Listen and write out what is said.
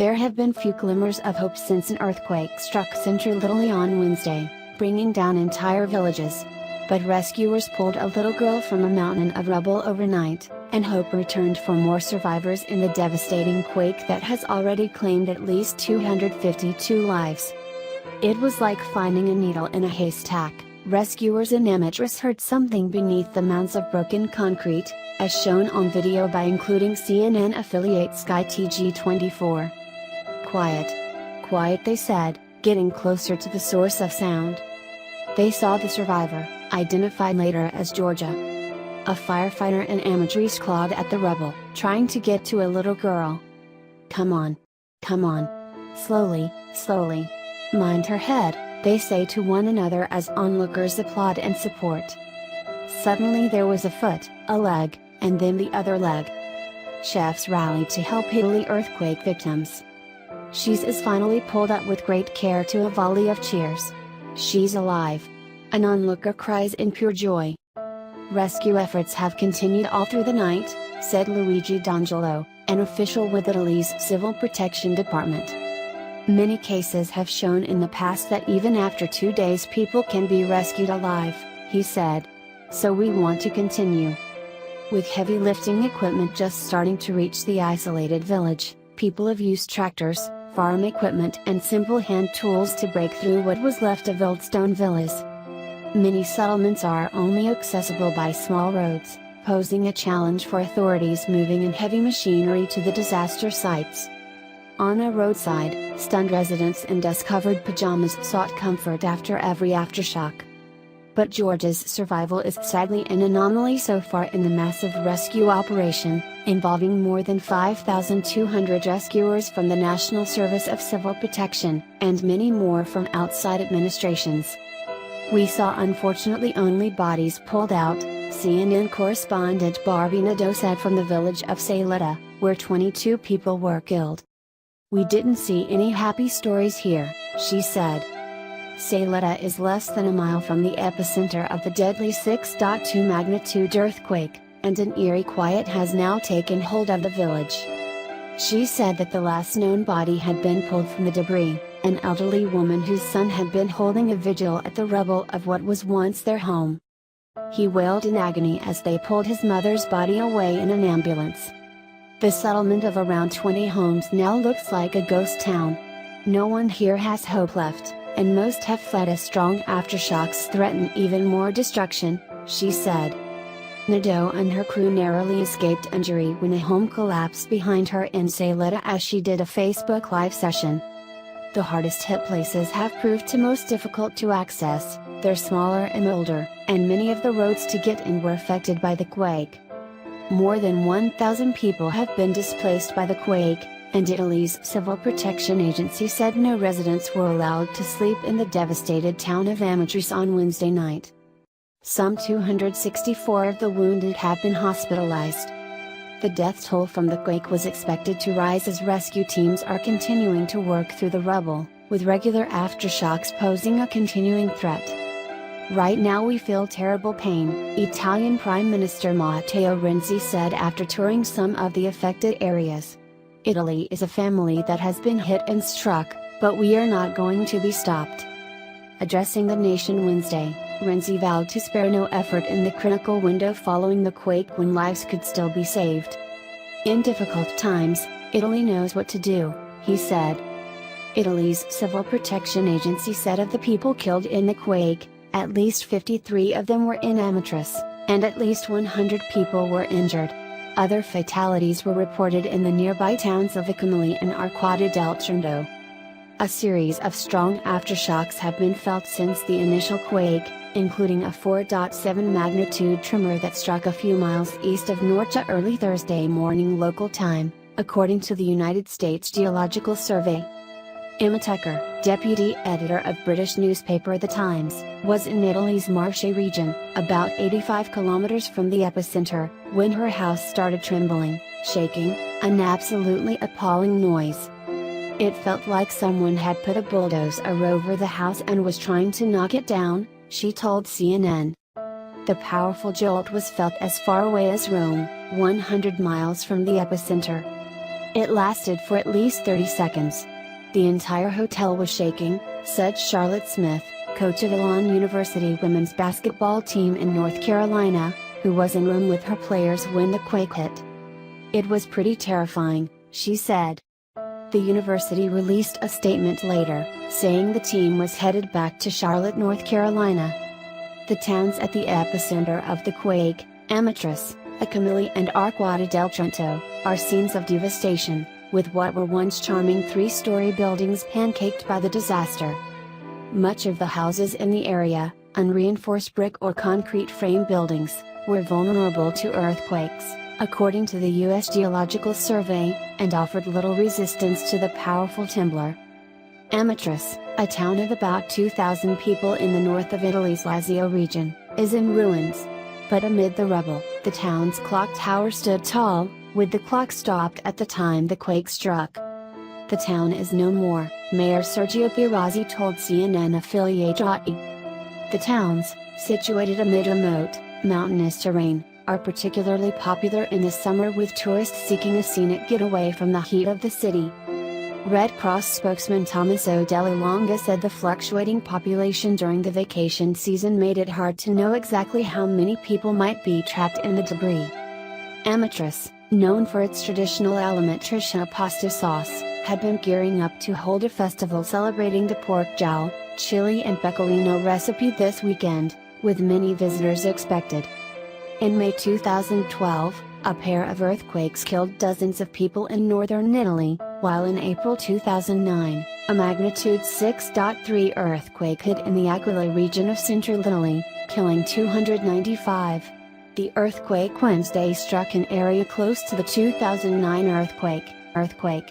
There have been few glimmers of hope since an earthquake struck central Italy on Wednesday, bringing down entire villages. But rescuers pulled a little girl from a mountain of rubble overnight, and hope returned for more survivors in the devastating quake that has already claimed at least 252 lives. It was like finding a needle in a haystack. Rescuers in Amatrice heard something beneath the mounds of broken concrete, as shown on video by including CNN affiliate Sky TG24. Quiet. Quiet, they said, getting closer to the source of sound. They saw the survivor, identified later as Georgia. A firefighter in Amatrice clawed at the rubble, trying to get to a little girl. Come on. Come on. Slowly, slowly. Mind her head, they say to one another as onlookers applaud and support. Suddenly there was a foot, a leg, and then the other leg. Chefs rallied to help Italy earthquake victims. She's finally pulled up with great care to a volley of cheers. She's alive. An onlooker cries in pure joy. Rescue efforts have continued all through the night, said Luigi D'Angelo, an official with Italy's Civil Protection Department. Many cases have shown in the past that even after 2 days people can be rescued alive, he said. So we want to continue. With heavy lifting equipment just starting to reach the isolated village, people have used tractors, farm equipment and simple hand tools to break through what was left of old stone villas. Many settlements are only accessible by small roads, posing a challenge for authorities moving in heavy machinery to the disaster sites. On a roadside, stunned residents in dust-covered pajamas sought comfort after every aftershock. But Georgia's survival is sadly an anomaly so far in the massive rescue operation, involving more than 5,200 rescuers from the National Service of Civil Protection, and many more from outside administrations. We saw unfortunately only bodies pulled out, CNN correspondent Barbie Nadeau said from the village of Saletta, where 22 people were killed. We didn't see any happy stories here, she said. Saletta is less than a mile from the epicenter of the deadly 6.2 magnitude earthquake, and an eerie quiet has now taken hold of the village. She said that the last known body had been pulled from the debris, an elderly woman whose son had been holding a vigil at the rubble of what was once their home. He wailed in agony as they pulled his mother's body away in an ambulance. The settlement of around 20 homes now looks like a ghost town. No one here has hope left, and most have fled as strong aftershocks threaten even more destruction, she said. Nadeau and her crew narrowly escaped injury when a home collapsed behind her in Saletta as she did a Facebook Live session. The hardest hit places have proved to most difficult to access, they're smaller and older, and many of the roads to get in were affected by the quake. More than 1,000 people have been displaced by the quake, and Italy's Civil Protection Agency said no residents were allowed to sleep in the devastated town of Amatrice on Wednesday night. Some 264 of the wounded have been hospitalized. The death toll from the quake was expected to rise as rescue teams are continuing to work through the rubble, with regular aftershocks posing a continuing threat. Right now we feel terrible pain, Italian Prime Minister Matteo Renzi said after touring some of the affected areas. Italy is a family that has been hit and struck, but we are not going to be stopped. Addressing the nation Wednesday, Renzi vowed to spare no effort in the critical window following the quake when lives could still be saved. In difficult times, Italy knows what to do, he said. Italy's Civil Protection Agency said of the people killed in the quake, at least 53 of them were in Amatrice, and at least 100 people were injured. Other fatalities were reported in the nearby towns of Aquila and Arquata del Tronto. A series of strong aftershocks have been felt since the initial quake, including a 4.7 magnitude tremor that struck a few miles east of Norcia early Thursday morning local time, according to the United States Geological Survey. Emma Tucker, deputy editor of British newspaper The Times, was in Italy's Marche region, about 85 kilometers from the epicenter, when her house started trembling, shaking, an absolutely appalling noise. It felt like someone had put a bulldozer over the house and was trying to knock it down, she told CNN. The powerful jolt was felt as far away as Rome, 100 miles from the epicenter. It lasted for at least 30 seconds. The entire hotel was shaking, said Charlotte Smith, coach of Elon University women's basketball team in North Carolina, who was in room with her players when the quake hit. "It was pretty terrifying," she said. The university released a statement later, saying the team was headed back to Charlotte, North Carolina. The towns at the epicenter of the quake, Amatrice, Aquila and Aquila del Trento, are scenes of devastation, with what were once charming three-story buildings pancaked by the disaster. Much of the houses in the area, unreinforced brick or concrete frame buildings, were vulnerable to earthquakes, according to the U.S. Geological Survey, and offered little resistance to the powerful timber. Amatrice, a town of about 2,000 people in the north of Italy's Lazio region, is in ruins. But amid the rubble, the town's clock tower stood tall, with the clock stopped at the time the quake struck. The town is no more, Mayor Sergio Pirazzi told CNN affiliate RAI. The towns, situated amid remote, mountainous terrain, are particularly popular in the summer with tourists seeking a scenic getaway from the heat of the city. Red Cross spokesman Tommaso Della Longa said the fluctuating population during the vacation season made it hard to know exactly how many people might be trapped in the debris. Amatrice, known for its traditional Amatrice pasta sauce, had been gearing up to hold a festival celebrating the pork jowl, chili and pecorino recipe this weekend, with many visitors expected. In May 2012, a pair of earthquakes killed dozens of people in northern Italy, while in April 2009, a magnitude 6.3 earthquake hit in the Aquila region of central Italy, killing 295. The earthquake Wednesday struck an area close to the 2009 earthquake.